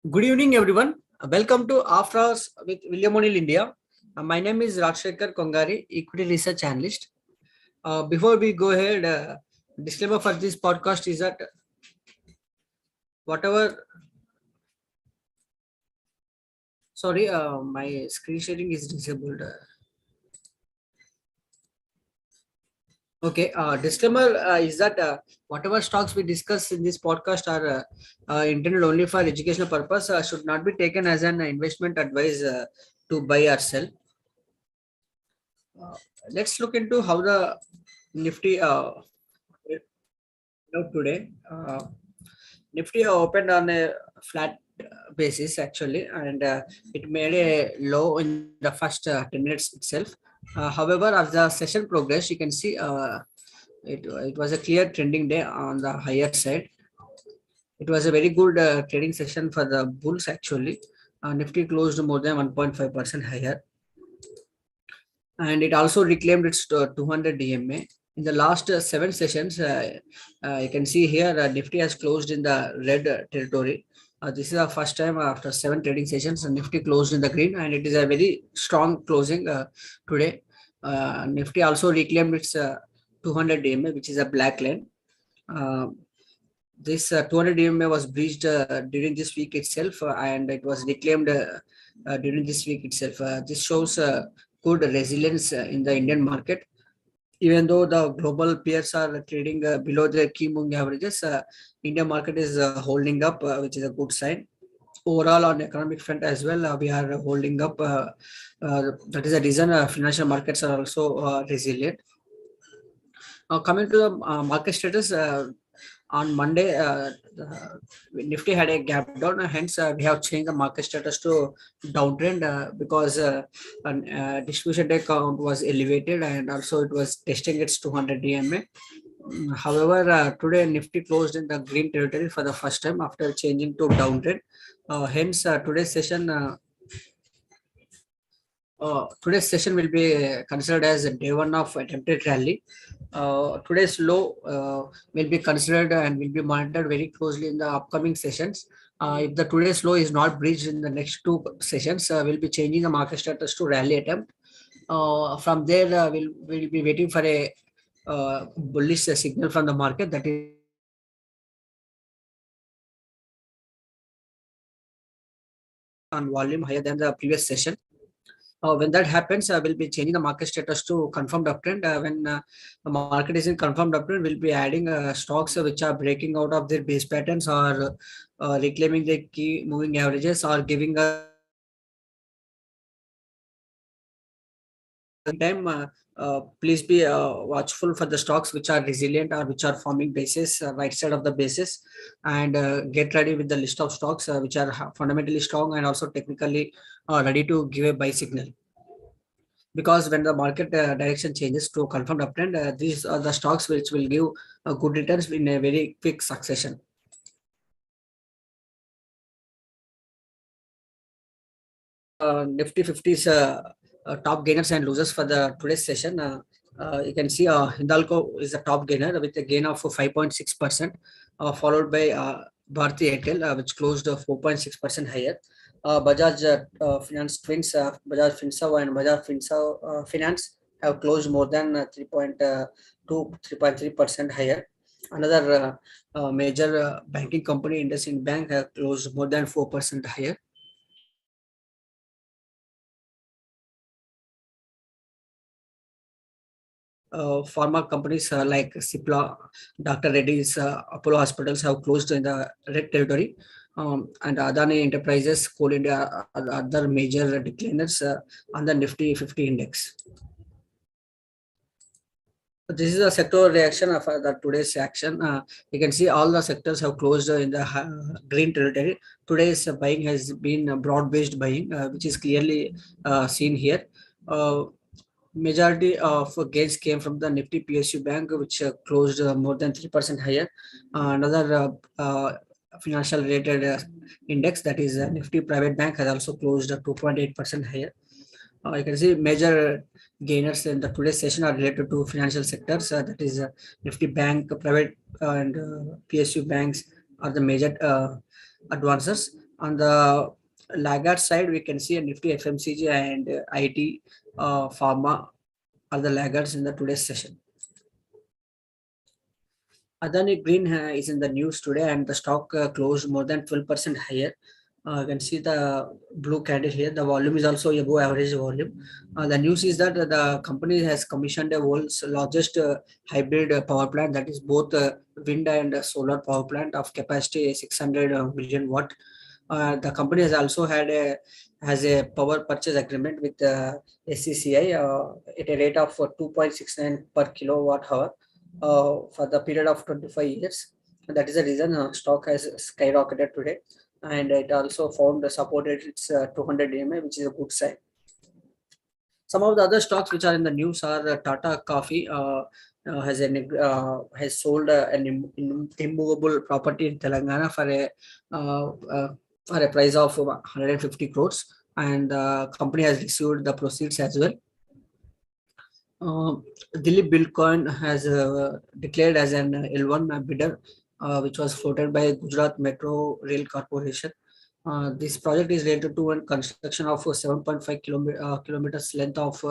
Good evening, everyone. Welcome to After Hours with William O'Neill India. My name is Rajasekhar Kongari, Equity Research Analyst. Before we go ahead, disclaimer for this podcast is that whatever, sorry, my screen sharing is disabled. Okay, disclaimer is that whatever stocks we discuss in this podcast are intended only for educational purpose, should not be taken as an investment advice to buy or sell. Uh, let's look into how the Nifty today. Nifty opened on a flat basis actually, and it made a low in the first 10 minutes itself. However, as the session progressed, you can see it was a clear trending day on the higher side. It was a very good trading session for the bulls actually. Nifty closed more than 1.5% higher, and it also reclaimed its 200 DMA. In the last seven sessions, you can see here Nifty has closed in the red territory. This is the first time after seven trading sessions, Nifty closed in the green, and it is a very strong closing today. Nifty also reclaimed its 200 DMA, which is a black line. Uh, this 200 DMA was breached during this week itself, and it was reclaimed during this week itself. This shows good resilience in the Indian market. Even though the global peers are trading below their key moving averages, India market is holding up, which is a good sign. Overall, on economic front as well, we are holding up. That is the reason financial markets are also resilient. Coming to the market status, on Monday, Nifty had a gap down. Hence, we have changed the market status to downtrend because an distribution day count was elevated and also it was testing its 200 DMA. However, today Nifty closed in the green territory for the first time after changing to downtrend. Hence, today's session will be considered as day one of attempted rally. Today's low will be considered and will be monitored very closely in the upcoming sessions. If the today's low is not breached in the next two sessions, we'll be changing the market status to rally attempt. From there, we'll be waiting for a bullish signal from the market, that is on volume higher than the previous session. When that happens, we'll be changing the market status to confirmed uptrend. When the market is in confirmed uptrend, we'll be adding stocks which are breaking out of their base patterns or reclaiming their key moving averages or giving a time. Please be watchful for the stocks which are resilient or which are forming bases right side of the basis, and get ready with the list of stocks which are fundamentally strong and also technically ready to give a buy signal. Because when the market direction changes to confirmed uptrend, these are the stocks which will give good returns in a very quick succession. Nifty 50's top gainers and losers for the today's session. You can see Hindalco is the top gainer with a gain of 5.6%, followed by Bharti Airtel, which closed 4.6% higher. Bajaj Finance Twins, Bajaj Finserv and Bajaj Finserv Finance have closed more than 3.3% higher. Another major banking company, IndusInd Bank, have closed more than 4% higher. Pharma companies like Cipla, Dr. Reddy's, Apollo Hospitals have closed in the red territory. And Adani Enterprises, Coal India are other major decliners on the Nifty 50 index. This is a sectoral reaction of the today's action. You can see all the sectors have closed in the green territory. Today's buying has been broad-based buying, which is clearly seen here. Majority of gains came from the Nifty PSU Bank, which closed more than 3% higher. Another financial related index, that is Nifty Private Bank, has also closed 2.8% higher. You can see major gainers in the today's session are related to financial sectors. That is Nifty Bank, private and PSU banks are the major advancers. On the laggard side, we can see a Nifty FMCG and IT, pharma are the laggards in the today's session. Adani Green is in the news today, and the stock closed more than 12% higher. You can see the blue candle here. The volume is also above average volume. The news is that the company has commissioned the world's largest hybrid power plant, that is both wind and solar power plant of capacity 600 million watt. The company has also has a power purchase agreement with SCCI at a rate of 2.69 per kilowatt hour for the period of 25 years. That is the reason stock has skyrocketed today, and it also found support at its 200 EMA, which is a good sign. Some of the other stocks which are in the news are Tata Coffee has sold an immovable property in Telangana for a price of 150 crores, and the company has received the proceeds as well. Delhi Bilcoin has declared as an L1 bidder, which was floated by Gujarat Metro Rail Corporation. This project is related to a construction of 7.5 kilometers length of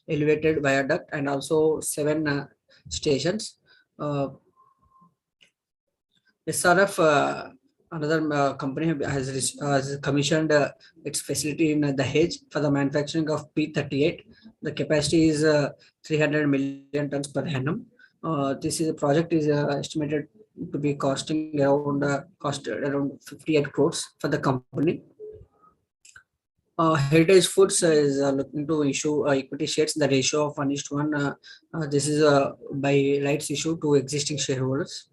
elevated viaduct and also 7 stations. SRF, another company, has commissioned its facility in the Hedge for the manufacturing of P38. The capacity is 300 million tons per annum. This project is estimated to be costing around 58 crores for the company. Heritage Foods is looking to issue equity shares in the ratio of 1:1. This is by rights issue to existing shareholders.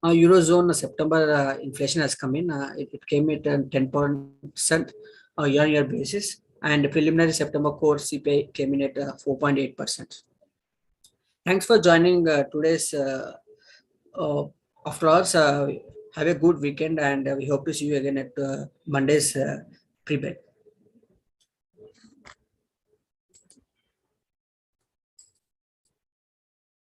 Eurozone September inflation has come in. It came at 10% year-on-year basis, and preliminary September core CPI came in at 4.8%. Thanks for joining today's after hours. Have a good weekend, and we hope to see you again at Monday's pre-bet.